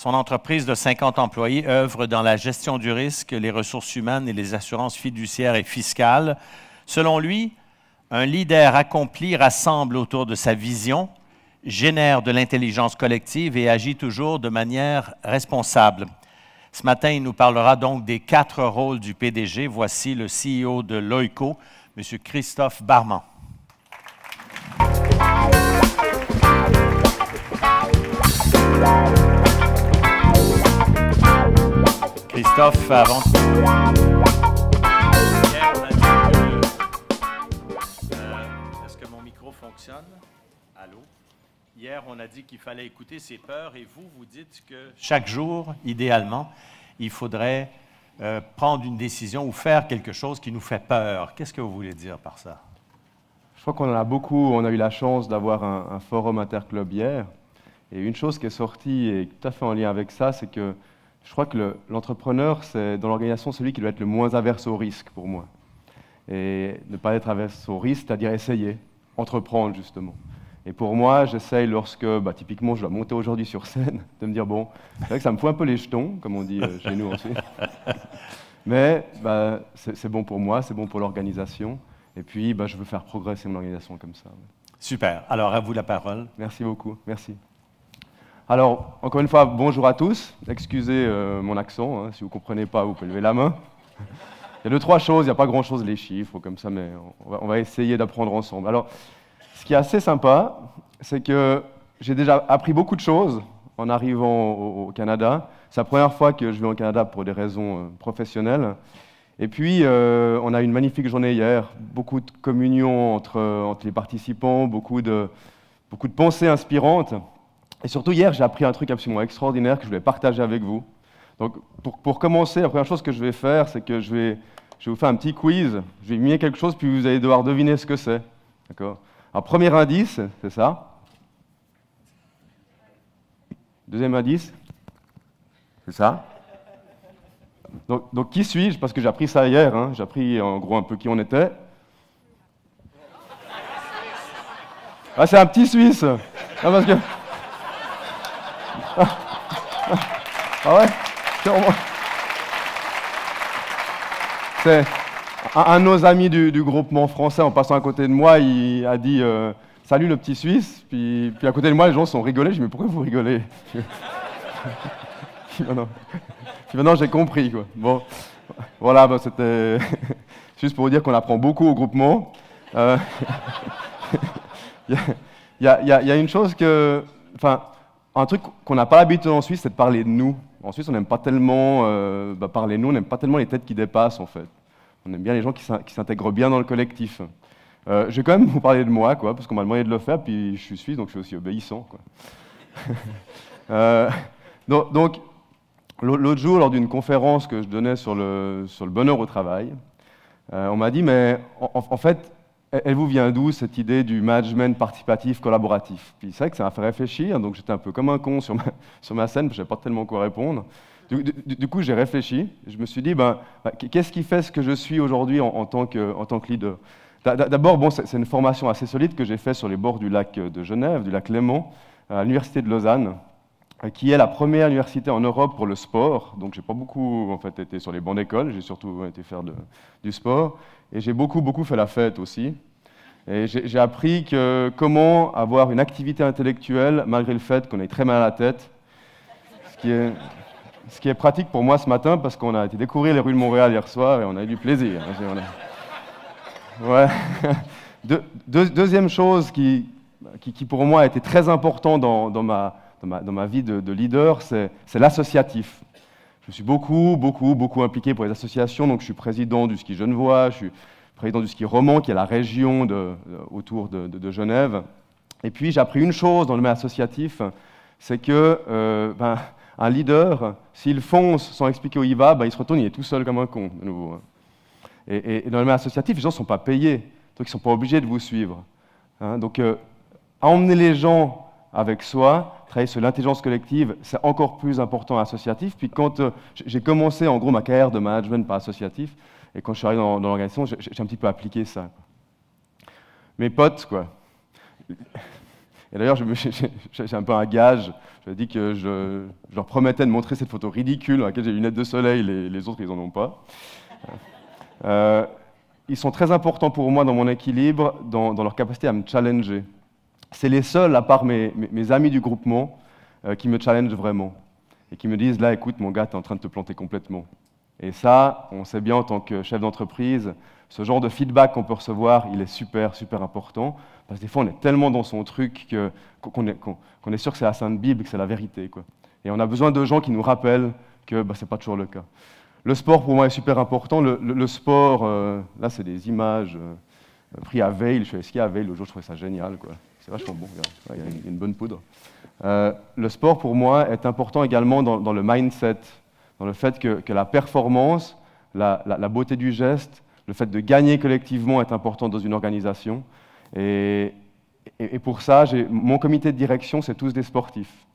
Son entreprise de 50 employés œuvre dans la gestion du risque, les ressources humaines et les assurances fiduciaires et fiscales. Selon lui, un leader accompli rassemble autour de sa vision, génère de l'intelligence collective et agit toujours de manière responsable. Ce matin, il nous parlera donc des 4 rôles du PDG. Voici le CEO de Loico, M. Christophe Barman. Christophe, avant... Est-ce que mon micro fonctionne? Allô? Hier, on a dit qu'il fallait écouter ses peurs et vous dites que chaque jour, idéalement, il faudrait prendre une décision ou faire quelque chose qui nous fait peur. Qu'est-ce que vous voulez dire par ça? Je crois qu'on en a beaucoup. On a eu la chance d'avoir un forum interclub hier. Et une chose qui est sortie et tout à fait en lien avec ça, c'est que je crois que l'entrepreneur, c'est dans l'organisation celui qui doit être le moins averse au risque pour moi. Et ne pas être averse au risque, c'est-à-dire essayer, entreprendre justement. Et pour moi, j'essaye lorsque, typiquement, je dois monter aujourd'hui sur scène, de me dire, bon, c'est vrai que ça me fout un peu les jetons, comme on dit chez nous ensuite. Mais c'est bon pour moi, c'est bon pour l'organisation. Et puis, je veux faire progresser mon organisation comme ça. Super. Alors, à vous la parole. Merci beaucoup. Merci. Alors, encore une fois, bonjour à tous. Excusez mon accent, hein, si vous ne comprenez pas, vous pouvez lever la main. Il y a 2-3 choses, il n'y a pas grand-chose, les chiffres, comme ça, mais on va essayer d'apprendre ensemble. Alors, ce qui est assez sympa, c'est que j'ai déjà appris beaucoup de choses en arrivant au Canada. C'est la première fois que je vais au Canada pour des raisons professionnelles. Et puis, on a eu une magnifique journée hier, beaucoup de communion entre les participants, beaucoup de pensées inspirantes. Et surtout, hier, j'ai appris un truc absolument extraordinaire que je voulais partager avec vous. Donc, pour commencer, la première chose que je vais faire, c'est que je vais vous faire un petit quiz. Je vais miner quelque chose, puis vous allez devoir deviner ce que c'est. D'accord? Alors, premier indice, c'est ça. Deuxième indice, c'est ça. Donc qui suis-je? Parce que j'ai appris ça hier. Hein. J'ai appris en gros un peu qui on était. Ah, c'est un petit Suisse. Ah, parce que... Ah ouais? C'est un de nos amis du groupement français, en passant à côté de moi, il a dit salut le petit Suisse. Puis à côté de moi, les gens sont rigolés. Je dis mais pourquoi vous rigolez? Puis maintenant j'ai compris quoi. Bon, voilà, c'était juste pour vous dire qu'on apprend beaucoup au groupement. Il y a une chose que, un truc qu'on n'a pas l'habitude en Suisse, c'est de parler de nous. En Suisse, on n'aime pas tellement parler de nous, on n'aime pas tellement les têtes qui dépassent, en fait. On aime bien les gens qui s'intègrent bien dans le collectif. Je vais quand même vous parler de moi, quoi, parce qu'on m'a demandé de le faire, puis je suis suisse, donc je suis aussi obéissant, quoi. Donc l'autre jour, lors d'une conférence que je donnais sur le bonheur au travail, on m'a dit, mais en fait, elle vous vient d'où cette idée du management participatif collaboratif? Puis c'est vrai que ça m'a fait réfléchir, donc j'étais un peu comme un con sur ma scène, parce que je ne savais pas tellement quoi répondre. Du coup, j'ai réfléchi, je me suis dit, qu'est-ce qui fait ce que je suis aujourd'hui en tant que leader? D'abord, bon, c'est une formation assez solide que j'ai faite sur les bords du lac de Genève, du lac Léman, à l'université de Lausanne, qui est la première université en Europe pour le sport. Donc, j'ai pas beaucoup été sur les bancs d'école, j'ai surtout été faire du sport. Et j'ai beaucoup fait la fête aussi. Et j'ai appris comment avoir une activité intellectuelle malgré le fait qu'on ait très mal à la tête. Ce qui est pratique pour moi ce matin parce qu'on a été découvrir les rues de Montréal hier soir et on a eu du plaisir. Ouais. Deuxième chose qui pour moi a été très important dans ma vie de leader, c'est l'associatif. Je me suis beaucoup impliqué pour les associations, donc je suis président du ski Genevois, je suis président du ski roman, qui est la région autour de Genève. Et puis j'ai appris une chose dans le milieu associatif, c'est que un leader, s'il fonce sans expliquer où il va, il se retourne, il est tout seul comme un con, de nouveau. Et dans le milieu associatif, les gens ne sont pas payés, donc ils ne sont pas obligés de vous suivre. Hein, donc emmener les gens avec soi, travailler sur l'intelligence collective, c'est encore plus important associatif. Puis quand j'ai commencé en gros ma carrière de management par associatif, et quand je suis arrivé dans l'organisation, j'ai un petit peu appliqué ça. Mes potes, quoi. Et d'ailleurs, j'ai un peu un gage. Je dit que je leur promettais de montrer cette photo ridicule dans laquelle j'ai les lunettes de soleil, les autres, ils n'en ont pas. Ils sont très importants pour moi dans mon équilibre, dans leur capacité à me challenger. C'est les seuls, à part mes amis du groupement, qui me challengent vraiment. Et qui me disent, là, écoute, mon gars, tu es en train de te planter complètement. Et ça, on sait bien en tant que chef d'entreprise, ce genre de feedback qu'on peut recevoir, il est super, super important. Parce que des fois, on est tellement dans son truc qu'on est sûr que c'est la Sainte Bible, que c'est la vérité, quoi. Et on a besoin de gens qui nous rappellent que ce n'est pas toujours le cas. Le sport, pour moi, est super important. Le sport, là, c'est des images prises à Veil. Je suis allé skier à Veil l'autre jour, je trouvais ça génial, quoi. C'est vachement bon, il y a une bonne poudre. Le sport, pour moi, est important également dans le mindset, dans le fait que la performance, la beauté du geste, le fait de gagner collectivement est important dans une organisation. Et pour ça, mon comité de direction, c'est tous des sportifs.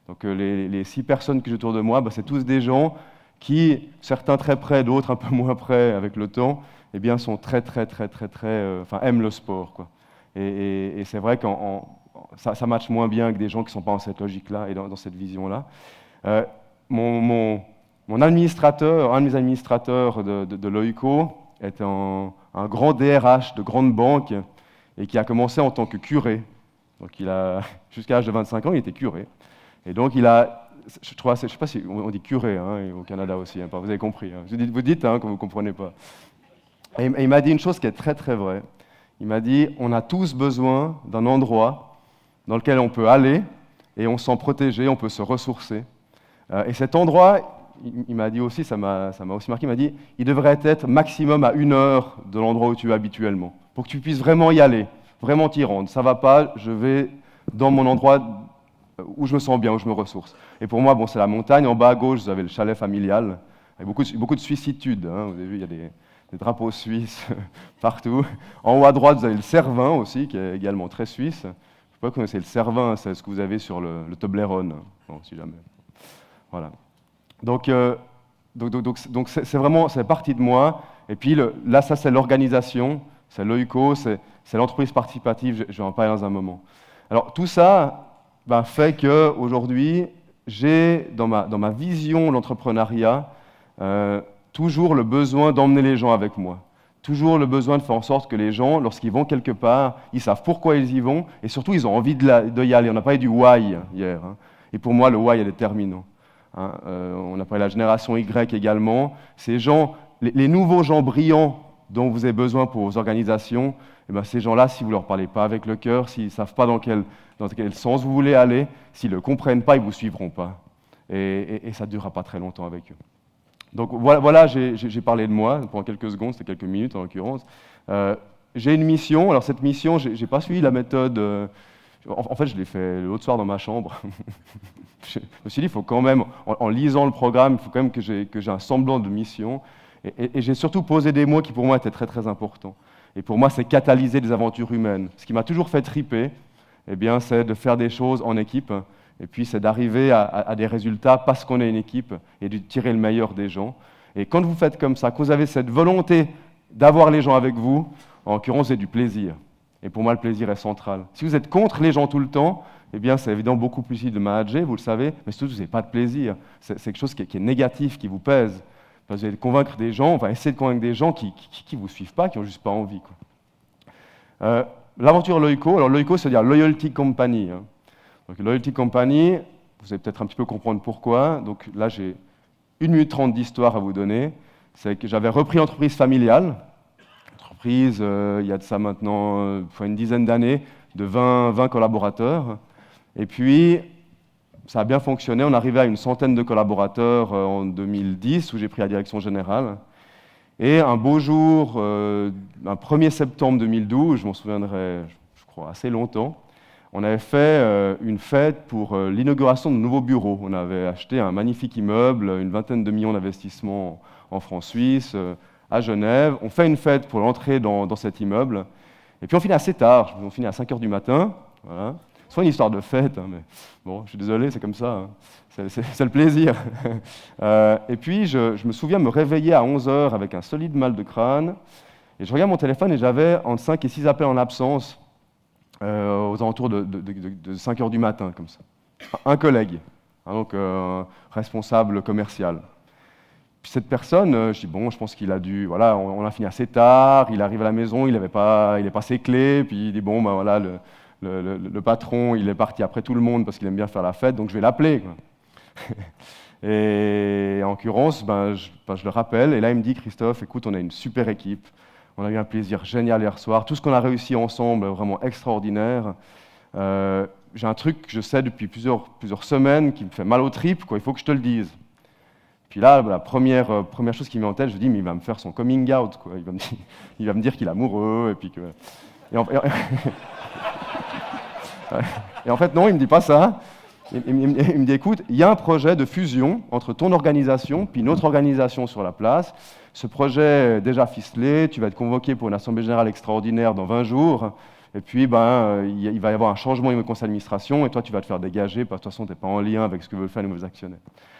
Donc les 6 personnes que j'ai autour de moi, c'est tous des gens qui, certains très près, d'autres un peu moins près avec le temps, eh bien, sont aiment le sport, quoi. Et c'est vrai que ça matche moins bien que des gens qui ne sont pas dans cette logique-là et dans cette vision-là. Mon administrateur, un de mes administrateurs de l'OICO, est un grand DRH de grande banque et qui a commencé en tant que curé. Donc jusqu'à l'âge de 25 ans, il était curé. Et donc je ne sais pas si on dit curé au Canada aussi, vous avez compris. Vous dites quand vous ne comprenez pas. Et il m'a dit une chose qui est très très vraie. Il m'a dit, on a tous besoin d'un endroit dans lequel on peut aller et on se sent protégé, on peut se ressourcer. Et cet endroit, il m'a dit aussi, ça m'a aussi marqué, il m'a dit, il devrait être maximum à 1 heure de l'endroit où tu es habituellement, pour que tu puisses vraiment y aller, vraiment t'y rendre. Ça ne va pas, je vais dans mon endroit où je me sens bien, où je me ressource. Et pour moi, c'est la montagne. En bas à gauche, vous avez le chalet familial, avec beaucoup de suissitude. Vous avez vu, il y a des drapeaux suisses partout. En haut à droite, vous avez le Cervin aussi, qui est également très suisse. Je ne sais pas comment c'est le Cervin, c'est ce que vous avez sur le Toblerone, bon, si jamais. Voilà. Donc c'est vraiment, c'est partie de moi. Et puis là, ça c'est l'organisation, c'est l'OICO, c'est l'entreprise participative, je vais en parler dans un moment. Alors tout ça fait qu'aujourd'hui, j'ai dans ma vision de l'entrepreneuriat toujours le besoin d'emmener les gens avec moi. Toujours le besoin de faire en sorte que les gens, lorsqu'ils vont quelque part, ils savent pourquoi ils y vont et surtout ils ont envie d'y aller. On a parlé du why hier. Et pour moi, le why est déterminant. On a parlé de la génération Y également. Ces gens, les nouveaux gens brillants dont vous avez besoin pour vos organisations, ces gens-là, si vous ne leur parlez pas avec le cœur, s'ils ne savent pas dans quel sens vous voulez aller, s'ils ne le comprennent pas, ils ne vous suivront pas. Et ça ne durera pas très longtemps avec eux. Donc voilà, j'ai parlé de moi pendant quelques secondes, c'était quelques minutes en l'occurrence. J'ai une mission, alors cette mission, je n'ai pas suivi la méthode, en fait je l'ai fait l'autre soir dans ma chambre. Je me suis dit, il faut quand même, en lisant le programme, il faut quand même que j'ai un semblant de mission. Et j'ai surtout posé des mots qui pour moi étaient très très importants. Et pour moi, c'est catalyser des aventures humaines. Ce qui m'a toujours fait triper, c'est de faire des choses en équipe. Et puis, c'est d'arriver à des résultats parce qu'on est une équipe et de tirer le meilleur des gens. Et quand vous faites comme ça, quand vous avez cette volonté d'avoir les gens avec vous, en l'occurrence, c'est du plaisir. Et pour moi, le plaisir est central. Si vous êtes contre les gens tout le temps, c'est évidemment beaucoup plus difficile de manager, vous le savez, mais surtout, vous n'avez pas de plaisir. C'est quelque chose qui est négatif, qui vous pèse. Parce que vous allez convaincre des gens, on va essayer de convaincre des gens qui ne vous suivent pas, qui n'ont juste pas envie, quoi. L'aventure Loico, alors Loico, c'est-à-dire Loyalty Company. Donc Loyalty Company, vous allez peut-être un petit peu comprendre pourquoi. Donc là, j'ai 1 minute 30 d'histoire à vous donner. C'est que j'avais repris l'entreprise familiale, entreprise, il y a de ça maintenant une dizaine d'années, de 20 collaborateurs. Et puis, ça a bien fonctionné. On arrivait à une centaine de collaborateurs en 2010, où j'ai pris la direction générale. Et un beau jour, un 1er septembre 2012, je m'en souviendrai, je crois, assez longtemps, on avait fait une fête pour l'inauguration de nouveaux bureaux. On avait acheté un magnifique immeuble, une 20aine de millions d'investissements en France-Suisse, à Genève. On fait une fête pour l'entrée dans cet immeuble. Et puis on finit assez tard, on finit à 5 h du matin. Voilà. C'est une histoire de fête, mais bon, je suis désolé, c'est comme ça. C'est le plaisir. Et puis je me souviens me réveiller à 11 h avec un solide mal de crâne. Et je regarde mon téléphone et j'avais entre 5 et 6 appels en absence. aux alentours de 5 heures du matin, comme ça. Un collègue, hein, donc responsable commercial. Puis cette personne, je dis bon, je pense qu'il a dû, voilà, on a fini assez tard, il arrive à la maison, il n'avait pas ses clés, puis il dit bon, ben voilà, le patron, il est parti après tout le monde parce qu'il aime bien faire la fête, donc je vais l'appeler. Et en l'occurrence, je le rappelle, et là il me dit Christophe, écoute, on a une super équipe, on a eu un plaisir génial hier soir, tout ce qu'on a réussi ensemble, vraiment extraordinaire. J'ai un truc que je sais depuis plusieurs semaines qui me fait mal aux tripes, quoi, il faut que je te le dise. Puis là, la première chose qui me met en tête, je dis, mais il va me faire son coming out, quoi. Il va me dire qu'il est amoureux, et puis que... Et en fait, non, il ne me dit pas ça. Il me dit, écoute, il y a un projet de fusion entre ton organisation puis une autre organisation sur la place. Ce projet est déjà ficelé, tu vas être convoqué pour une assemblée générale extraordinaire dans 20 jours, et puis il va y avoir un changement au conseil d'administration, et toi tu vas te faire dégager, parce que de toute façon tu n'es pas en lien avec ce que veulent faire les nouveaux actionnaires.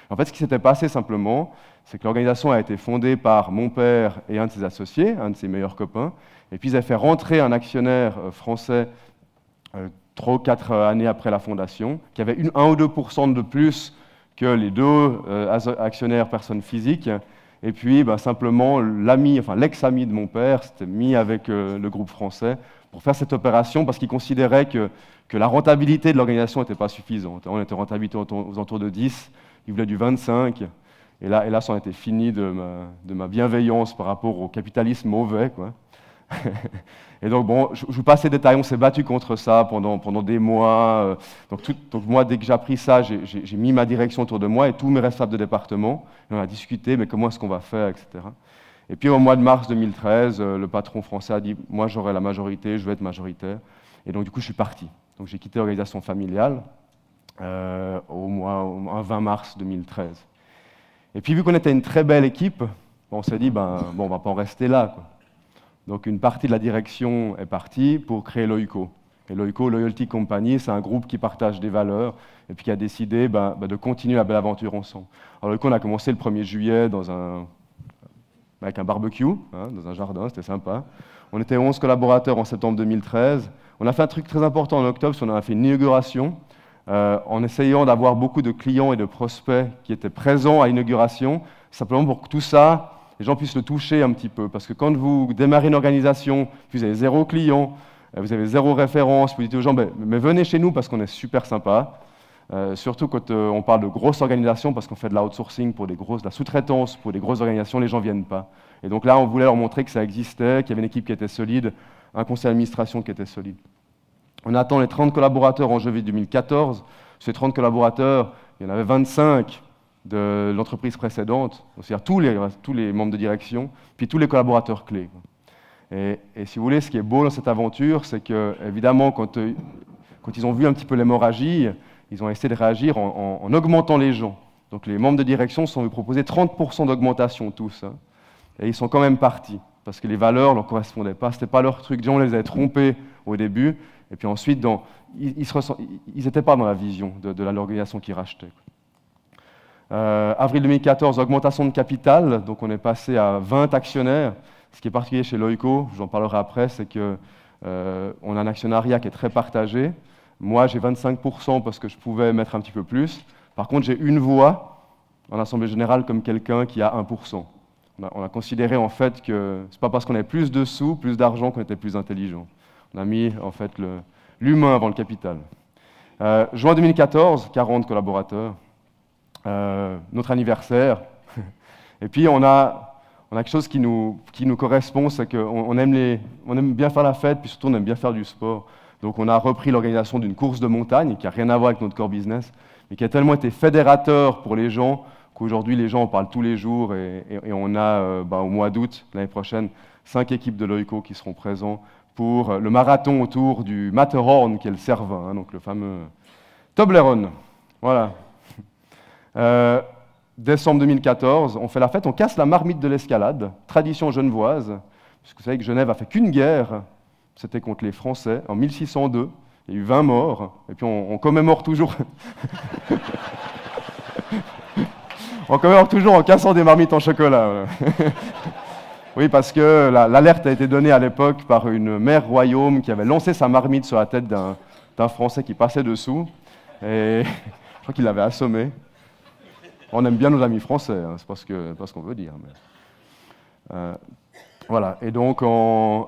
En fait, ce qui s'était passé simplement, c'est que l'organisation a été fondée par mon père et un de ses associés, un de ses meilleurs copains, et puis ils avaient fait rentrer un actionnaire français 3 ou 4 années après la fondation, qui avait 1 ou 2% de plus que les deux actionnaires personnes physiques. Et puis, simplement, l'ex-ami de mon père s'était mis avec le groupe français pour faire cette opération parce qu'il considérait que la rentabilité de l'organisation n'était pas suffisante. On était rentabilité aux alentours de 10, il voulait du 25. Et là, ça en était fini de ma bienveillance par rapport au capitalisme mauvais, quoi. Et donc, bon, je vous passe les détails, on s'est battu contre ça pendant des mois. Donc moi, dès que j'ai appris ça, j'ai mis ma direction autour de moi et tous mes responsables de département. Et on a discuté, mais comment est-ce qu'on va faire, etc. Et puis au mois de mars 2013, le patron français a dit, moi j'aurai la majorité, je vais être majoritaire. Et donc du coup, je suis parti. Donc j'ai quitté l'organisation familiale au 20 mars 2013. Et puis vu qu'on était une très belle équipe, on s'est dit, bon, on va pas en rester là, quoi. Donc une partie de la direction est partie pour créer Loico. Et Loico, Loyalty Company, c'est un groupe qui partage des valeurs et puis qui a décidé de continuer la belle aventure ensemble. Alors Loico, on a commencé le 1er juillet avec un barbecue, hein, dans un jardin, c'était sympa. On était 11 collaborateurs en septembre 2013. On a fait un truc très important en octobre, on a fait une inauguration en essayant d'avoir beaucoup de clients et de prospects qui étaient présents à l'inauguration, simplement pour que tout ça, les gens puissent le toucher un petit peu. Parce que quand vous démarrez une organisation, vous avez 0 client, vous avez 0 référence, vous dites aux gens, mais venez chez nous parce qu'on est super sympa. Surtout quand on parle de grosses organisations, parce qu'on fait de l'outsourcing pour de la sous-traitance pour des grosses organisations, les gens ne viennent pas. Et donc là, on voulait leur montrer que ça existait, qu'il y avait une équipe qui était solide, un conseil d'administration qui était solide. On attend les 30 collaborateurs en janvier 2014. Ces 30 collaborateurs, il y en avait 25 de l'entreprise précédente, c'est-à-dire tous les membres de direction, puis tous les collaborateurs clés. Et si vous voulez, ce qui est beau dans cette aventure, c'est que, évidemment, quand ils ont vu un petit peu l'hémorragie, ils ont essayé de réagir en augmentant les gens. Donc les membres de direction se sont vu proposer 30% d'augmentation tous. Hein. Et ils sont quand même partis, parce que les valeurs ne leur correspondaient pas, ce n'était pas leur truc. On les avait trompés au début, et puis ensuite, ils n'étaient pas dans la vision de l'organisation qu'ils rachetaient. Avril 2014, augmentation de capital, donc on est passé à 20 actionnaires. Ce qui est particulier chez Loico, je vous en parlerai après, c'est qu'on a un actionnariat qui est très partagé. Moi, j'ai 25% parce que je pouvais mettre un petit peu plus. Par contre, j'ai une voix en assemblée générale comme quelqu'un qui a 1%. On a considéré en fait que ce n'est pas parce qu'on avait plus de sous, plus d'argent qu'on était plus intelligent. On a mis en fait l'humain avant le capital. Juin 2014, 40 collaborateurs. Notre anniversaire. Et puis on a quelque chose qui nous correspond, c'est qu'on aime bien faire la fête, puis surtout on aime bien faire du sport. Donc on a repris l'organisation d'une course de montagne, qui n'a rien à voir avec notre core business, mais qui a tellement été fédérateur pour les gens, qu'aujourd'hui les gens en parlent tous les jours, et on a au mois d'août, l'année prochaine, 5 équipes de Loico qui seront présents pour le marathon autour du Matterhorn, qui est le Cervin, hein, donc le fameux Toblerone. Voilà. Décembre 2014, on fait la fête, on casse la marmite de l'escalade, tradition genevoise, parce que vous savez que Genève a fait qu'une guerre, c'était contre les Français, en 1602, il y a eu 20 morts, et puis on commémore toujours. On commémore toujours en cassant des marmites en chocolat. Oui, parce que l'alerte a été donnée à l'époque par une mère royaume qui avait lancé sa marmite sur la tête d'un Français qui passait dessous. Et je crois qu'il l'avait assommé. On aime bien nos amis français, hein, c'est pas ce qu'on veut dire. Mais, voilà, et donc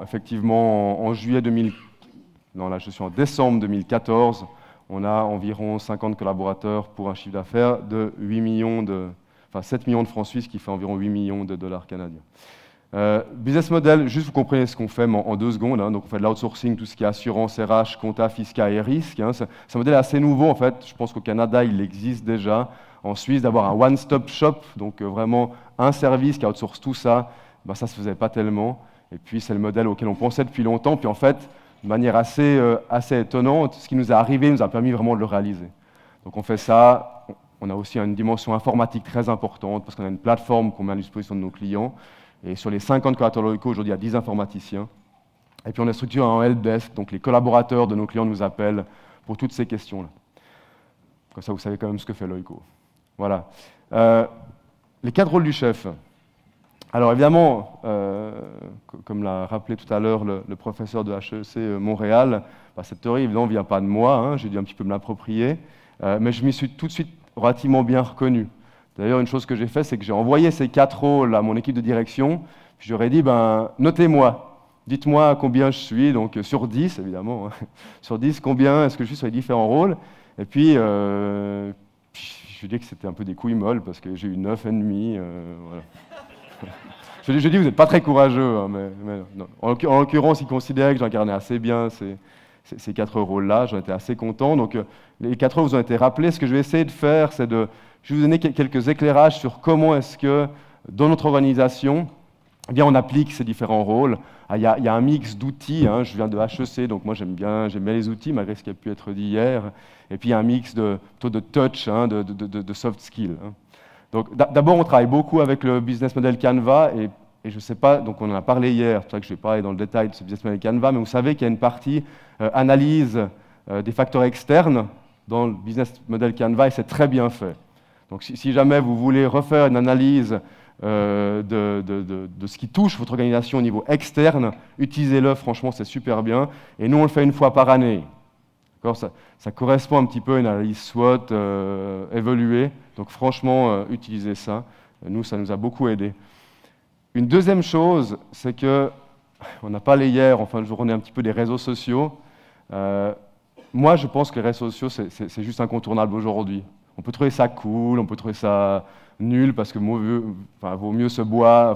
effectivement en juillet 2000, non là je suis en décembre 2014, on a environ 50 collaborateurs pour un chiffre d'affaires de 7 millions de francs suisses, qui fait environ 8 millions de dollars canadiens. Business model, juste vous comprenez ce qu'on fait en 2 secondes. Hein. Donc on fait de l'outsourcing, tout ce qui est assurance, RH, compta, fiscal et risque. Hein. C'est un modèle assez nouveau en fait. Je pense qu'au Canada il existe déjà. En Suisse, d'avoir un one-stop shop, donc vraiment un service qui outsource tout ça, ben, ça ne se faisait pas tellement. Et puis c'est le modèle auquel on pensait depuis longtemps. Puis en fait, de manière assez étonnante, ce qui nous est arrivé nous a permis vraiment de le réaliser. Donc on fait ça. On a aussi une dimension informatique très importante parce qu'on a une plateforme qu'on met à disposition de nos clients. Et sur les 50 collaborateurs locaux, aujourd'hui, il y a 10 informaticiens. Et puis on est structuré en helpdesk, donc les collaborateurs de nos clients nous appellent pour toutes ces questions-là. Comme ça, vous savez quand même ce que fait Loico. Voilà. Les 4 rôles du chef. Alors évidemment, comme l'a rappelé tout à l'heure le professeur de HEC Montréal, bah, cette théorie évidemment ne vient pas de moi, hein, j'ai dû un petit peu me l'approprier, mais je m'y suis tout de suite relativement bien reconnu. D'ailleurs, une chose que j'ai fait, c'est que j'ai envoyé ces 4 rôles à mon équipe de direction, puis j'aurais dit, ben, notez-moi, dites-moi combien je suis, donc sur 10 évidemment, hein, sur 10, combien est-ce que je suis sur les différents rôles, et puis je dis que c'était un peu des couilles molles, parce que j'ai eu 9,5, voilà. Je dis, vous n'êtes pas très courageux, hein, mais non. En l'occurrence, ils considéraient que j'incarnais assez bien ces 4 rôles-là, j'en étais assez content. Donc les 4 rôles vous ont été rappelés. Ce que je vais essayer de faire, c'est de vous donner quelques éclairages sur comment est-ce que, dans notre organisation, eh bien, on applique ces différents rôles. Il y a un mix d'outils, hein, je viens de HEC, donc moi j'aime bien les outils, malgré ce qui a pu être dit hier. Et puis il y a un mix plutôt de touch, hein, de soft skills. Hein. Donc d'abord, on travaille beaucoup avec le business model Canva, et je ne sais pas, donc on en a parlé hier, c'est pour ça que je ne vais pas aller dans le détail de ce business model Canva, mais vous savez qu'il y a une partie analyse des facteurs externes dans le business model Canva, et c'est très bien fait. Donc si jamais vous voulez refaire une analyse de ce qui touche votre organisation au niveau externe, utilisez-le, franchement c'est super bien, et nous on le fait une fois par année. Ça correspond un petit peu à une analyse SWOT évoluée, donc franchement utilisez ça, nous ça nous a beaucoup aidé. Une deuxième chose, c'est que, on a parlé hier en fin de journée un petit peu des réseaux sociaux. Moi, je pense que les réseaux sociaux, c'est juste incontournable aujourd'hui. On peut trouver ça cool, on peut trouver ça nul, parce que vaut mieux se voir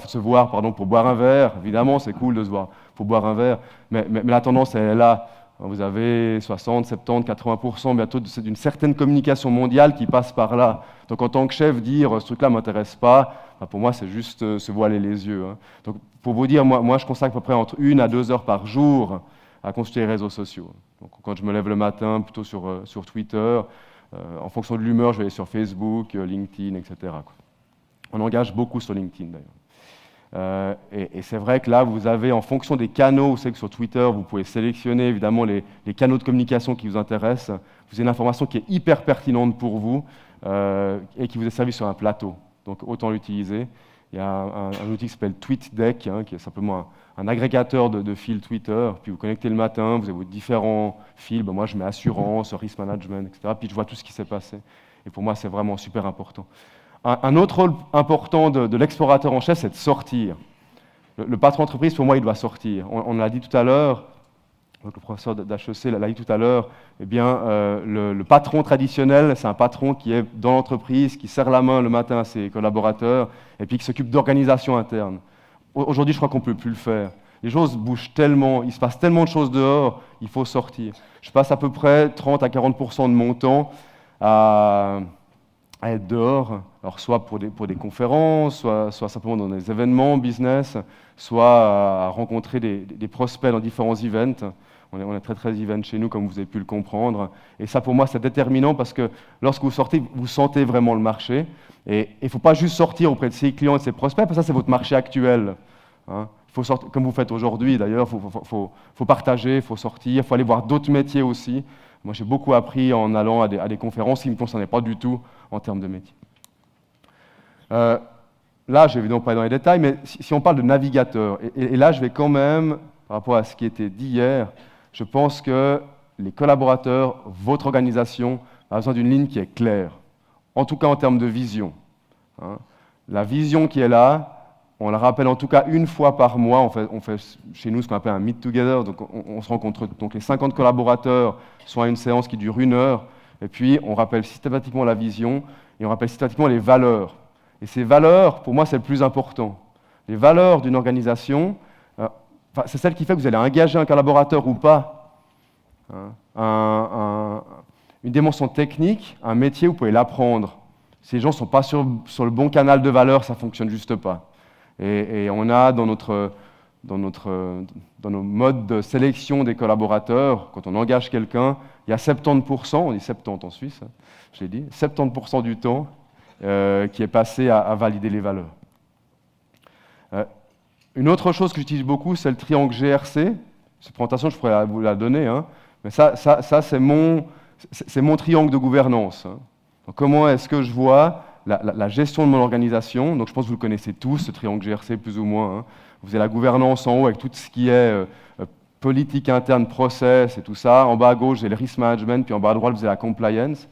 pour boire un verre. Évidemment, c'est cool de se voir pour boire un verre, mais la tendance, elle est là. Vous avez 60, 70, 80% bientôt d'une certaine communication mondiale qui passe par là. Donc en tant que chef, dire ce truc-là ne m'intéresse pas, pour moi c'est juste se voiler les yeux. Hein. Donc pour vous dire, moi je consacre à peu près entre 1 à 2 heures par jour à consulter les réseaux sociaux. Donc quand je me lève le matin, plutôt sur Twitter, en fonction de l'humeur, je vais aller sur Facebook, LinkedIn, etc. quoi. On engage beaucoup sur LinkedIn d'ailleurs. Et c'est vrai que là, vous avez, en fonction des canaux, vous savez que sur Twitter, vous pouvez sélectionner évidemment les canaux de communication qui vous intéressent. Vous avez une information qui est hyper pertinente pour vous et qui vous est servie sur un plateau. Donc autant l'utiliser. Il y a un outil qui s'appelle TweetDeck, hein, qui est simplement un agrégateur de fils Twitter. Puis vous connectez le matin, vous avez vos différents fils. Ben moi, je mets assurance, risk management, etc. Puis je vois tout ce qui s'est passé. Et pour moi, c'est vraiment super important. Un autre rôle important de l'explorateur en chef, c'est de sortir. Le patron d'entreprise, pour moi, il doit sortir. On l'a dit tout à l'heure, le professeur d'HEC l'a dit tout à l'heure, eh bien, le patron traditionnel, c'est un patron qui est dans l'entreprise, qui serre la main le matin à ses collaborateurs, et puis qui s'occupe d'organisation interne. Aujourd'hui, je crois qu'on ne peut plus le faire. Les choses bougent tellement, il se passe tellement de choses dehors, il faut sortir. Je passe à peu près 30 à 40% de mon temps à être dehors, alors soit pour des conférences, soit simplement dans des événements business, soit à rencontrer des prospects dans différents events. On est très très event chez nous, comme vous avez pu le comprendre. Et ça, pour moi, c'est déterminant parce que lorsque vous sortez, vous sentez vraiment le marché. Et il ne faut pas juste sortir auprès de ses clients et de ses prospects, parce que ça, c'est votre marché actuel. Hein. Il faut sortir, comme vous faites aujourd'hui d'ailleurs, il faut partager, il faut sortir, il faut aller voir d'autres métiers aussi. Moi, j'ai beaucoup appris en allant à des conférences qui ne me concernaient pas du tout en termes de métier. là, je vais évidemment pas aller dans les détails, mais si on parle de navigateur, et là, je vais quand même, par rapport à ce qui était dit hier, je pense que les collaborateurs, votre organisation, a besoin d'une ligne qui est claire, en tout cas en termes de vision. Hein. La vision qui est là, on la rappelle en tout cas une fois par mois, on fait chez nous ce qu'on appelle un meet together, donc on se rencontre, donc les 50 collaborateurs sont à une séance qui dure 1 heure, et puis on rappelle systématiquement la vision, et on rappelle systématiquement les valeurs. Et ces valeurs, pour moi, c'est le plus important. Les valeurs d'une organisation, c'est celle qui fait que vous allez engager un collaborateur ou pas. Hein. Une dimension technique, un métier, vous pouvez l'apprendre. Si les gens ne sont pas sur le bon canal de valeurs, ça ne fonctionne juste pas. Et on a dans nos modes de sélection des collaborateurs, quand on engage quelqu'un, il y a 70%, on dit 70 en Suisse, hein, je l'ai dit, 70% du temps qui est passé à valider les valeurs. Une autre chose que j'utilise beaucoup, c'est le triangle GRC. Cette présentation, je pourrais vous la donner, hein, mais ça c'est mon triangle de gouvernance. Hein. Donc, comment est-ce que je vois la gestion de mon organisation? Donc, je pense que vous le connaissez tous, ce triangle GRC, plus ou moins. Hein. Vous avez la gouvernance en haut avec tout ce qui est politique interne, process et tout ça. En bas à gauche, vous avez le risk management, puis en bas à droite, vous avez la compliance.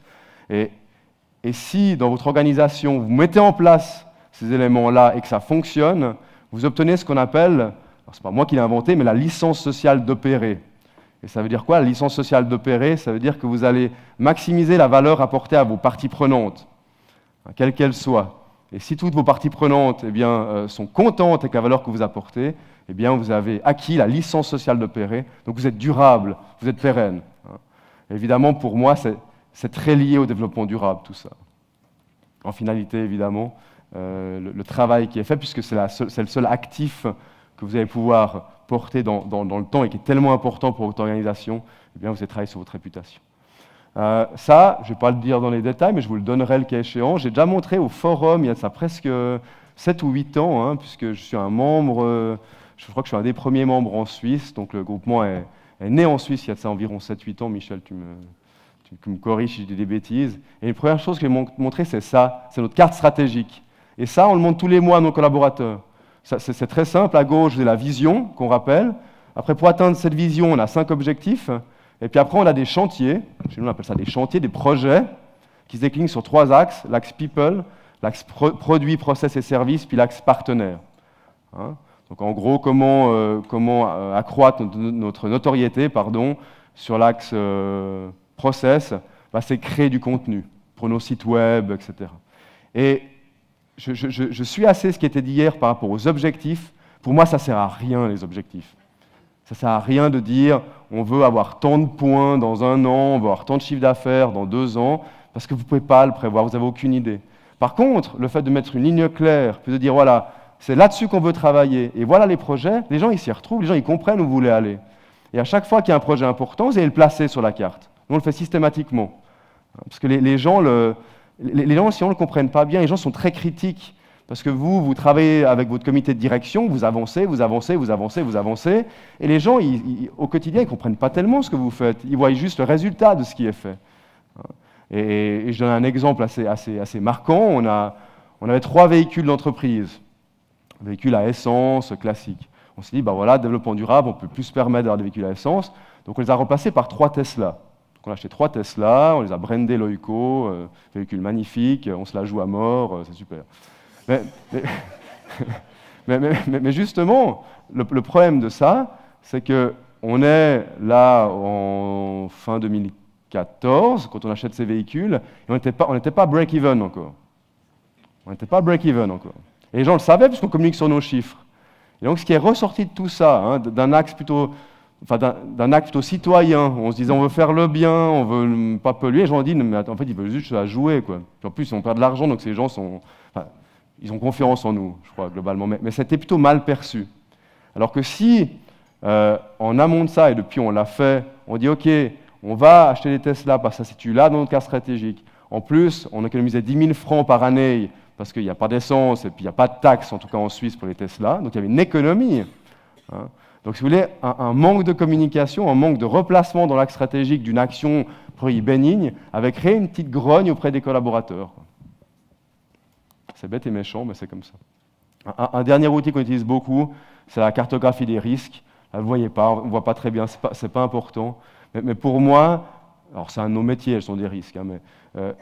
Et si, dans votre organisation, vous mettez en place ces éléments-là et que ça fonctionne, vous obtenez ce qu'on appelle, ce n'est pas moi qui l'ai inventé, mais la licence sociale d'opérer. Et ça veut dire quoi, la licence sociale d'opérer? Ça veut dire que vous allez maximiser la valeur apportée à vos parties prenantes, quelles qu'elles soient. Et si toutes vos parties prenantes sont contentes avec la valeur que vous apportez, eh bien, vous avez acquis la licence sociale d'opérer, donc vous êtes durable, vous êtes pérenne. Évidemment, pour moi, c'est très lié au développement durable, tout ça. En finalité, évidemment, le travail qui est fait, puisque c'est le seul actif que vous allez pouvoir porter dans le temps et qui est tellement important pour votre organisation, eh bien, vous allez travailler sur votre réputation. Ça, je ne vais pas le dire dans les détails, mais je vous le donnerai le cas échéant. J'ai déjà montré au forum, il y a de ça presque 7 ou 8 ans, hein, puisque je suis un membre, je crois que je suis un des premiers membres en Suisse, donc le groupement est né en Suisse il y a de ça environ 7-8 ans. Michel, tu me corriges si je dis des bêtises. Et la première chose que j'ai montré, c'est ça, c'est notre carte stratégique. Et ça, on le montre tous les mois à nos collaborateurs. C'est très simple, à gauche, c'est la vision qu'on rappelle. Après, pour atteindre cette vision, on a 5 objectifs. Et puis après, on a des chantiers, chez nous on appelle ça des chantiers, des projets, qui se déclinent sur 3 axes, l'axe people, l'axe produit, process et services, puis l'axe partenaire. Hein. Donc en gros, comment accroître notre notoriété sur l'axe process, c'est créer du contenu pour nos sites web, etc. Et je suis assez ce qui était dit hier par rapport aux objectifs. Pour moi, ça ne sert à rien, les objectifs. Ça ne sert à rien de dire on veut avoir tant de points dans 1 an, on veut avoir tant de chiffre d'affaires dans 2 ans, parce que vous ne pouvez pas le prévoir, vous n'avez aucune idée. Par contre, le fait de mettre une ligne claire, puis de dire voilà, c'est là-dessus qu'on veut travailler, et voilà les projets, les gens ils s'y retrouvent, les gens ils comprennent où vous voulez aller. Et à chaque fois qu'il y a un projet important, vous allez le placer sur la carte. Nous, on le fait systématiquement. Parce que les gens, si on ne le comprenne pas bien, les gens sont très critiques. Parce que vous travaillez avec votre comité de direction, vous avancez, et les gens, au quotidien, ils ne comprennent pas tellement ce que vous faites. Ils voient juste le résultat de ce qui est fait. Et je donne un exemple assez marquant. On avait 3 véhicules d'entreprise, véhicules à essence classiques. On s'est dit, voilà, développement durable, on ne peut plus se permettre d'avoir des véhicules à essence. Donc on les a remplacés par 3 Tesla. Donc on a acheté 3 Tesla, on les a brandés Loico, véhicules magnifiques, on se la joue à mort, c'est super. Mais justement, le problème de ça, c'est qu'on est là en fin 2014, quand on achète ces véhicules, et on n'était pas break-even encore. On n'était pas break-even encore. Et les gens le savaient puisqu'on communique sur nos chiffres. Et donc ce qui est ressorti de tout ça, hein, d'un axe plutôt citoyen, on se disait on veut faire le bien, on veut pas polluer, les gens ont dit mais en fait ils veulent juste la jouer, quoi. Puis en plus ils ont perdu de l'argent, donc ces gens ils ont confiance en nous, je crois, globalement. Mais c'était plutôt mal perçu. Alors que si, en amont de ça, et depuis on l'a fait, on dit ok, on va acheter des Tesla parce que ça se situe là dans notre carte stratégique. En plus, on économisait 10 000 francs par année parce qu'il n'y a pas d'essence et puis il n'y a pas de taxes, en tout cas en Suisse, pour les Tesla. Donc il y avait une économie. Hein. Donc si vous voulez, un manque de communication, un manque de replacement dans l'axe stratégique d'une action bénigne avait créé une petite grogne auprès des collaborateurs. C'est bête et méchant, mais c'est comme ça. Un dernier outil qu'on utilise beaucoup, c'est la cartographie des risques. Là, vous ne voyez pas, on ne voit pas très bien, ce n'est pas important. Mais pour moi, alors c'est un de nos métiers, gestion des risques, hein, mais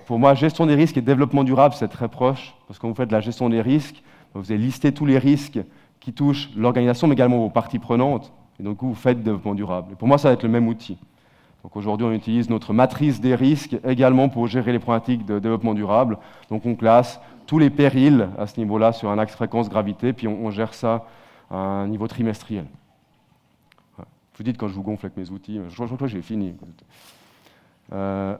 pour moi, gestion des risques et développement durable, c'est très proche, parce que quand vous faites de la gestion des risques, vous allez lister tous les risques qui touchent l'organisation, mais également vos parties prenantes, et donc vous faites développement durable. Et pour moi, ça va être le même outil. Donc aujourd'hui, on utilise notre matrice des risques également pour gérer les problématiques de développement durable. Donc on classe tous les périls à ce niveau-là sur un axe fréquence-gravité, puis on gère ça à un niveau trimestriel. Voilà. Vous dites quand je vous gonfle avec mes outils, je crois que j'ai fini. Vous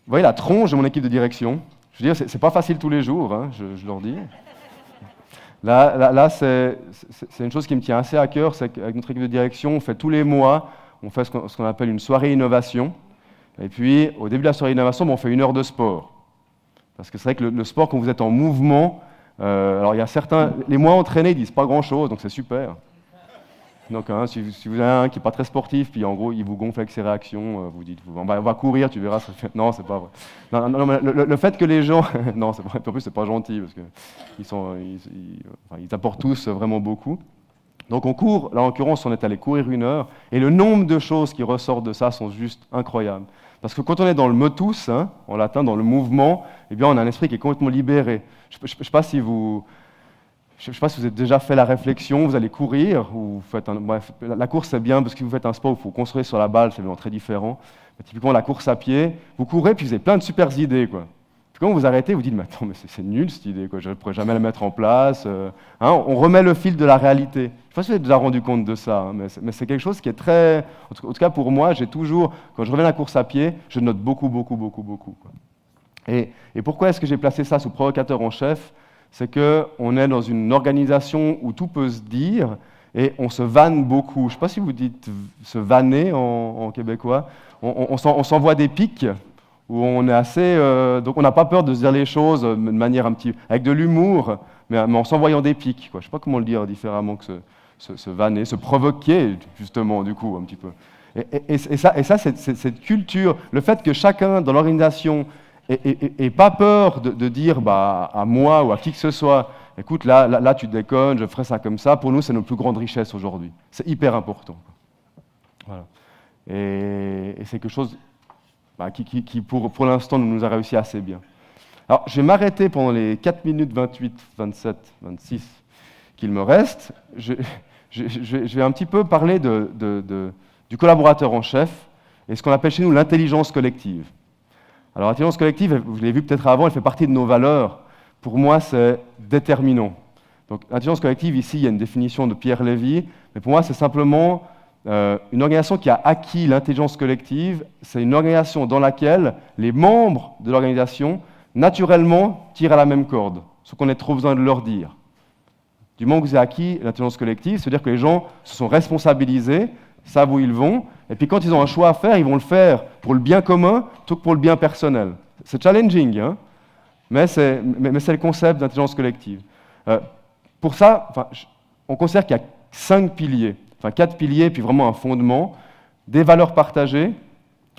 voyez la tronche de mon équipe de direction. Je veux dire, c'est pas facile tous les jours, hein, je leur dis. Là c'est une chose qui me tient assez à cœur, c'est qu'avec notre équipe de direction, on fait tous les mois, on fait ce qu'on appelle une soirée innovation. Et puis, au début de la soirée innovation, on fait 1 heure de sport. Parce que c'est vrai que le sport, quand vous êtes en mouvement, alors il y a certains, les moins entraînés, ils disent pas grand-chose, donc c'est super. Donc hein, si vous avez un qui n'est pas très sportif, puis en gros, il vous gonfle avec ses réactions, vous dites, on va courir, tu verras, ça fait... Non, c'est pas vrai. Non, mais le fait que les gens... non, c'est vrai, en plus, c'est pas gentil, parce qu'ils apportent tous vraiment beaucoup. Donc on court, là en l'occurrence, on est allé courir 1 heure, et le nombre de choses qui ressortent de ça sont juste incroyables. Parce que quand on est dans le motus, hein, en latin, dans le mouvement, eh bien, on a un esprit qui est complètement libéré. Je ne sais pas si vous avez déjà fait la réflexion, vous allez courir, ou vous faites bref, la course c'est bien parce que vous faites un sport où il faut construire sur la balle, c'est vraiment très différent. Mais typiquement la course à pied, vous courez puis vous avez plein de super idées, quoi. Puis quand vous arrêtez, vous dites, mais attends, mais c'est nul cette idée, quoi. Je ne pourrais jamais la mettre en place. Hein, on remet le fil de la réalité. Je ne sais pas si vous avez déjà rendu compte de ça, hein, mais c'est quelque chose qui est très... En tout cas pour moi, j'ai toujours, quand je reviens à la course à pied, je note beaucoup, quoi. Et pourquoi est-ce que j'ai placé ça sous provocateur en chef? C'est qu'on est dans une organisation où tout peut se dire et on se vanne beaucoup. Je ne sais pas si vous dites se vanner en québécois. On s'envoie des pics où on est assez... donc on n'a pas peur de se dire les choses de manière un petit... avec de l'humour, mais en s'envoyant des pics, quoi. Je ne sais pas comment le dire différemment que se vanner, se provoquer, justement, du coup, un petit peu. Et ça c'est cette culture, le fait que chacun dans l'organisation et pas peur de dire bah, à moi ou à qui que ce soit, écoute, là tu déconnes, je ferai ça comme ça, pour nous, c'est notre plus grande richesse aujourd'hui. C'est hyper important. Voilà. Et c'est quelque chose bah, qui pour l'instant, nous a réussi assez bien. Alors, je vais m'arrêter pendant les 4 minutes 28, 27, 26 qu'il me reste. Je vais un petit peu parler du collaborateur en chef et ce qu'on appelle chez nous l'intelligence collective. Alors, l'intelligence collective, vous l'avez vu peut-être avant, elle fait partie de nos valeurs. Pour moi, c'est déterminant. Donc, l'intelligence collective, ici, il y a une définition de Pierre Lévy, mais pour moi, c'est simplement une organisation qui a acquis l'intelligence collective. C'est une organisation dans laquelle les membres de l'organisation, naturellement, tirent à la même corde, sans qu'on ait trop besoin de leur dire. Du moment que vous avez acquis l'intelligence collective, c'est-à-dire que les gens se sont responsabilisés, savent où ils vont, et puis quand ils ont un choix à faire, ils vont le faire pour le bien commun plutôt que pour le bien personnel. C'est challenging, hein, mais c'est le concept d'intelligence collective. Pour ça, on considère qu'il y a 5 piliers, 4 piliers, puis vraiment un fondement, des valeurs partagées,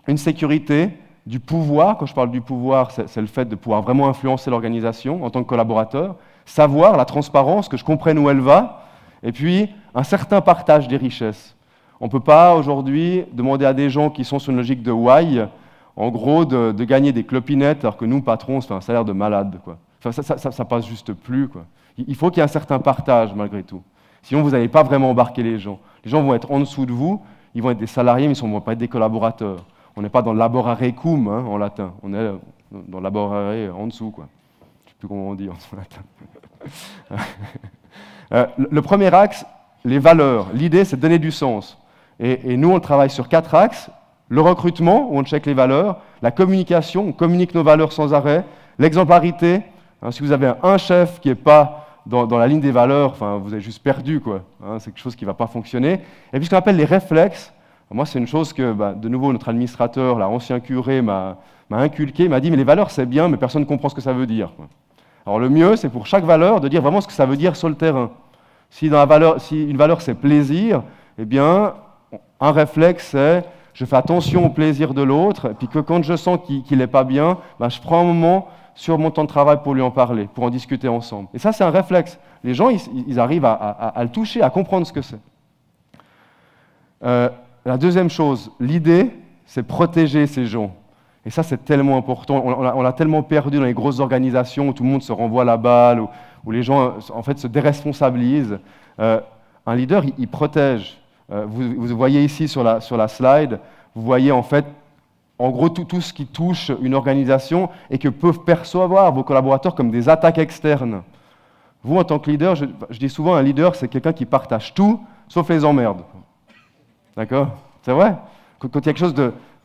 une sécurité, du pouvoir. Quand je parle du pouvoir, c'est le fait de pouvoir vraiment influencer l'organisation en tant que collaborateur, savoir, la transparence, que je comprenne où elle va, et puis un certain partage des richesses. On ne peut pas aujourd'hui demander à des gens qui sont sur une logique de why, en gros, de gagner des clopinettes, alors que nous, patrons, on se fait un salaire de malade, quoi. Enfin, ça passe juste plus, quoi. Il faut qu'il y ait un certain partage, malgré tout. Sinon, vous n'allez pas vraiment embarquer les gens. Les gens vont être en dessous de vous, ils vont être des salariés, mais ils ne vont pas être des collaborateurs. On n'est pas dans le laborare cum, hein, en latin. On est dans le laborare en dessous, quoi. Je ne sais plus comment on dit en latin. Le premier axe, les valeurs. L'idée, c'est de donner du sens. Et nous, on travaille sur 4 axes. Le recrutement, où on check les valeurs. La communication, on communique nos valeurs sans arrêt. L'exemplarité, hein, si vous avez un chef qui n'est pas dans la ligne des valeurs, vous avez juste perdu, quoi. Hein, c'est quelque chose qui ne va pas fonctionner. Et puis ce qu'on appelle les réflexes. Moi, c'est une chose que, de nouveau, notre administrateur, l'ancien curé, m'a inculqué. Il m'a dit, mais les valeurs, c'est bien, mais personne ne comprend ce que ça veut dire, quoi. Alors le mieux, c'est pour chaque valeur de dire vraiment ce que ça veut dire sur le terrain. Si une valeur, c'est plaisir, eh bien, un réflexe, c'est je fais attention au plaisir de l'autre, et puis que quand je sens qu'il n'est pas bien, je prends un moment, sur mon temps de travail pour lui en parler, pour en discuter ensemble. Et ça, c'est un réflexe. Les gens, ils arrivent à le toucher, à comprendre ce que c'est. La deuxième chose, l'idée, c'est protéger ces gens. Et ça, c'est tellement important. On l'a tellement perdu dans les grosses organisations où tout le monde se renvoie la balle, où les gens, en fait, se déresponsabilisent. Un leader, il protège. Vous voyez ici sur la slide, vous voyez en fait, en gros, tout ce qui touche une organisation et que peuvent percevoir vos collaborateurs comme des attaques externes. Vous, en tant que leader, je dis souvent, un leader, c'est quelqu'un qui partage tout, sauf les emmerdes. D'accord? C'est vrai? Quand il y a quelque chose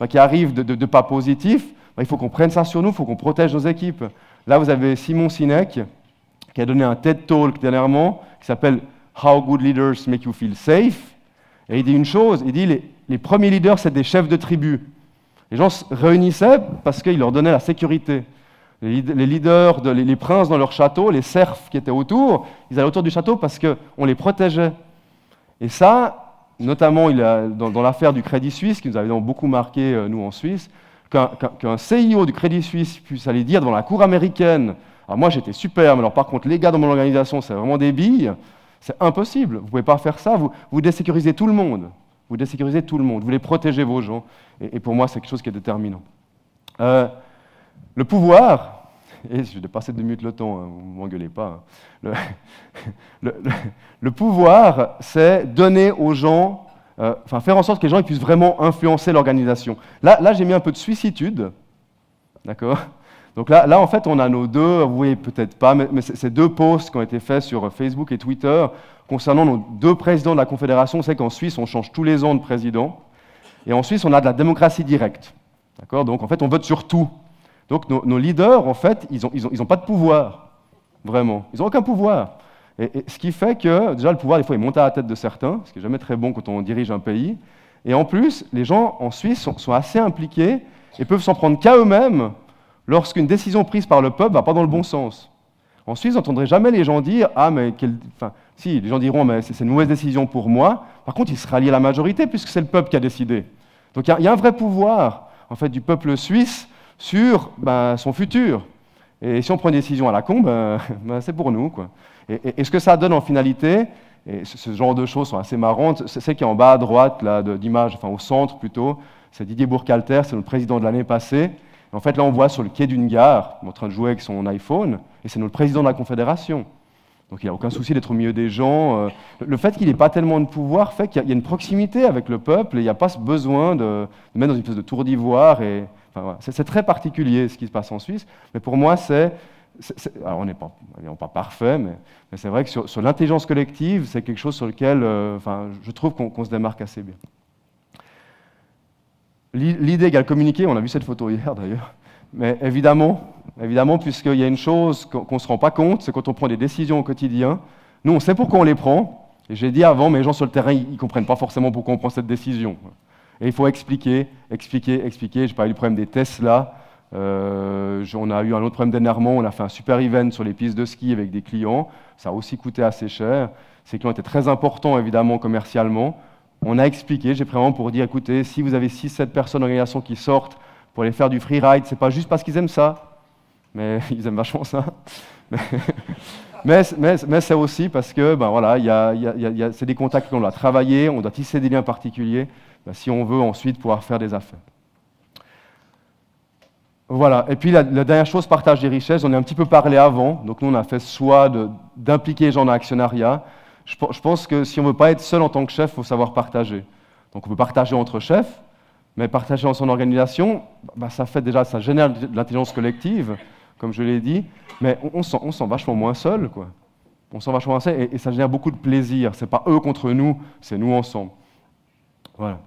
qui arrive de pas positif, il faut qu'on prenne ça sur nous, il faut qu'on protège nos équipes. Là, vous avez Simon Sinek, qui a donné un TED Talk dernièrement, qui s'appelle « How good leaders make you feel safe ». Et il dit une chose, il dit les premiers leaders, c'est des chefs de tribu. Les gens se réunissaient parce qu'ils leur donnaient la sécurité. Les leaders, les princes dans leur château, les serfs qui étaient autour, ils allaient autour du château parce qu'on les protégeait. Et ça, notamment dans l'affaire du Crédit Suisse, qui nous avait beaucoup marqué, nous, en Suisse, qu'un CIO du Crédit Suisse puisse aller dire devant la cour américaine « Ah, moi, j'étais super, mais alors par contre, les gars dans mon organisation, c'est vraiment des billes », c'est impossible. Vous ne pouvez pas faire ça. Vous désécurisez tout le monde. Vous désécurisez tout le monde. Vous voulez protéger vos gens. Et pour moi, c'est quelque chose qui est déterminant. Le pouvoir, et je vais dépasser 2 minutes le temps, hein, vous ne m'engueulez pas. Hein. Le pouvoir, c'est donner aux gens, faire en sorte que les gens puissent vraiment influencer l'organisation. Là j'ai mis un peu de suicitude. D'accord ? Donc là, en fait, on a nos deux, vous voyez peut-être pas, mais c'est 2 posts qui ont été faits sur Facebook et Twitter concernant nos 2 présidents de la Confédération. C'est qu'en Suisse, on change tous les ans de président. Et en Suisse, on a de la démocratie directe. D'accord ? Donc, en fait, on vote sur tout. Donc, nos leaders, en fait, ils ont pas de pouvoir, vraiment. Ils n'ont aucun pouvoir. Et ce qui fait que, déjà, le pouvoir, des fois, il monte à la tête de certains, ce qui n'est jamais très bon quand on dirige un pays. Et en plus, les gens en Suisse sont assez impliqués et peuvent s'en prendre qu'à eux-mêmes lorsqu'une décision prise par le peuple ne va pas dans le bon sens. En Suisse, vous n'entendrez jamais les gens dire « Ah, mais si, les gens diront « Mais c'est une mauvaise décision pour moi ». Par contre, ils se rallient à la majorité puisque c'est le peuple qui a décidé. Donc il y a un vrai pouvoir, en fait, du peuple suisse sur son futur. Et si on prend une décision à la con, c'est pour nous, quoi. Et ce que ça donne en finalité, et ce genre de choses sont assez marrantes, c'est qui est en bas à droite d'image, au centre plutôt, c'est Didier Burkhalter, c'est notre président de l'année passée. En fait, là, on voit sur le quai d'une gare, en train de jouer avec son iPhone, et c'est notre président de la Confédération. Donc il n'y a aucun souci d'être au milieu des gens. Le fait qu'il n'ait pas tellement de pouvoir fait qu'il y a une proximité avec le peuple, et il n'y a pas ce besoin de mettre dans une espèce de tour d'ivoire. Voilà. C'est très particulier ce qui se passe en Suisse, mais pour moi, alors on n'est pas parfait, mais c'est vrai que sur l'intelligence collective, c'est quelque chose sur lequel je trouve qu'on se démarque assez bien. L'idée égale communiquer, on a vu cette photo hier d'ailleurs, mais évidemment, puisqu'il y a une chose qu'on ne se rend pas compte, c'est quand on prend des décisions au quotidien, nous on sait pourquoi on les prend, et j'ai dit avant, mais les gens sur le terrain, ils ne comprennent pas forcément pourquoi on prend cette décision. Et il faut expliquer. J'ai parlé du problème des Tesla, on a eu un autre problème d'énervement, on a fait un super event sur les pistes de ski avec des clients, ça a aussi coûté assez cher, ces clients étaient très importants évidemment commercialement. On a expliqué, j'ai pris un moment pour dire, écoutez, si vous avez 6-7 personnes en organisation qui sortent pour aller faire du freeride, c'est pas juste parce qu'ils aiment ça, mais ils aiment vachement ça. mais c'est aussi parce que, c'est des contacts qu'on doit travailler, on doit tisser des liens particuliers, si on veut ensuite pouvoir faire des affaires. Voilà, et puis la dernière chose, partage des richesses, on a un petit peu parlé avant, donc nous on a fait ce choix d'impliquer les gens dans l'actionnariat. Je pense que si on ne veut pas être seul en tant que chef, il faut savoir partager. Donc on peut partager entre chefs, mais partager en son organisation, ça génère de l'intelligence collective, comme je l'ai dit, mais on se sent vachement moins seul, quoi. On se sent vachement moins seul et ça génère beaucoup de plaisir. Ce n'est pas eux contre nous, c'est nous ensemble. Voilà.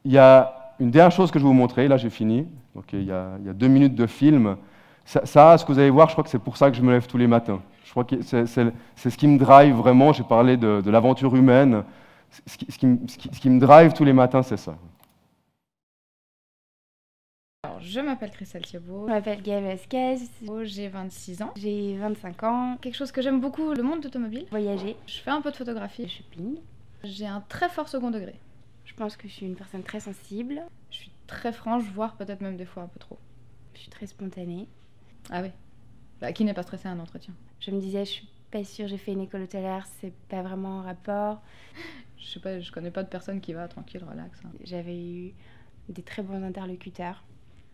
Il y a une dernière chose que je vais vous montrer, là j'ai fini. Donc, il y a 2 minutes de film. Ça, ce que vous allez voir, je crois que c'est pour ça que je me lève tous les matins. Je crois que c'est ce qui me drive vraiment. J'ai parlé de l'aventure humaine. Ce qui me drive tous les matins, c'est ça. Alors, je m'appelle Christelle Thiabaut. Je m'appelle Gaëlle Vasquez. J'ai 26 ans. J'ai 25 ans. Quelque chose que j'aime beaucoup, le monde automobile. Voyager. Je fais un peu de photographie. Le shopping. J'ai un très fort second degré. Je pense que je suis une personne très sensible. Je suis très franche, voire peut-être même des fois un peu trop. Je suis très spontanée. Ah oui. Bah, qui n'est pas stressé à un entretien? Je me disais, je suis pas sûre, j'ai fait une école hôtelière, c'est pas vraiment en rapport. Je sais pas, je connais pas de personne qui va tranquille, relax. Hein. J'avais eu des très bons interlocuteurs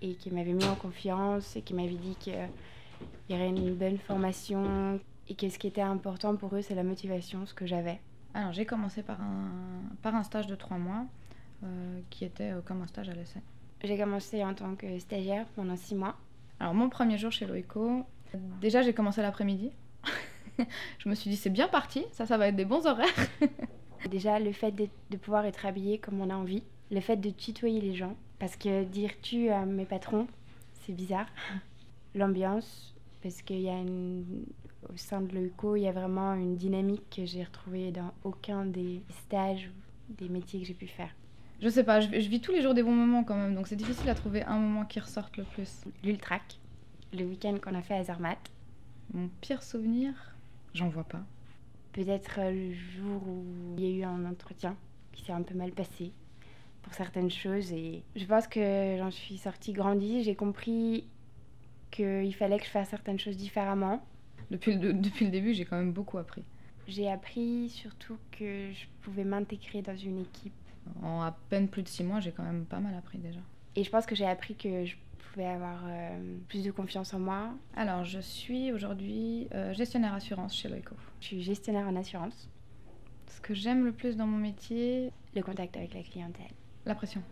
et qui m'avaient mis en confiance et qui m'avaient dit qu'il y aurait une bonne formation et que ce qui était important pour eux, c'est la motivation, ce que j'avais. Alors j'ai commencé par un stage de 3 mois qui était comme un stage à l'essai. J'ai commencé en tant que stagiaire pendant 6 mois. Alors mon premier jour chez Loico, déjà j'ai commencé l'après-midi. Je me suis dit c'est bien parti, ça va être des bons horaires. Déjà le fait de pouvoir être habillé comme on a envie, le fait de tutoyer les gens, parce que dire tu à mes patrons, c'est bizarre. L'ambiance, parce qu'il y a au sein de Loico, il y a vraiment une dynamique que j'ai retrouvée dans aucun des stages ou des métiers que j'ai pu faire. Je sais pas, je vis tous les jours des bons moments quand même, donc c'est difficile à trouver un moment qui ressorte le plus. L'Ultrac, le week-end qu'on a fait à Zermatt. Mon pire souvenir, j'en vois pas. Peut-être le jour où il y a eu un entretien qui s'est un peu mal passé pour certaines choses. Et je pense que j'en suis sortie grandie. J'ai compris qu'il fallait que je fasse certaines choses différemment. Depuis le début, j'ai quand même beaucoup appris. J'ai appris surtout que je pouvais m'intégrer dans une équipe. En à peine plus de 6 mois, j'ai quand même pas mal appris déjà. Et je pense que j'ai appris que je pouvais avoir plus de confiance en moi. Alors, je suis aujourd'hui gestionnaire assurance chez Loico. Je suis gestionnaire en assurance. Ce que j'aime le plus dans mon métier, le contact avec la clientèle. La pression.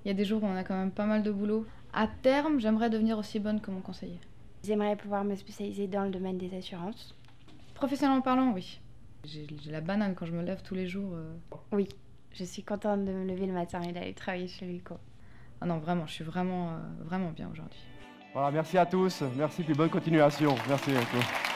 Il y a des jours où on a quand même pas mal de boulot. À terme, j'aimerais devenir aussi bonne que mon conseiller. J'aimerais pouvoir me spécialiser dans le domaine des assurances. Professionnellement parlant, oui. J'ai la banane quand je me lève tous les jours. Oui, je suis contente de me lever le matin et d'aller travailler chez Loico. Ah non, vraiment, je suis vraiment bien aujourd'hui. Voilà, merci à tous, merci puis bonne continuation. Merci Loico.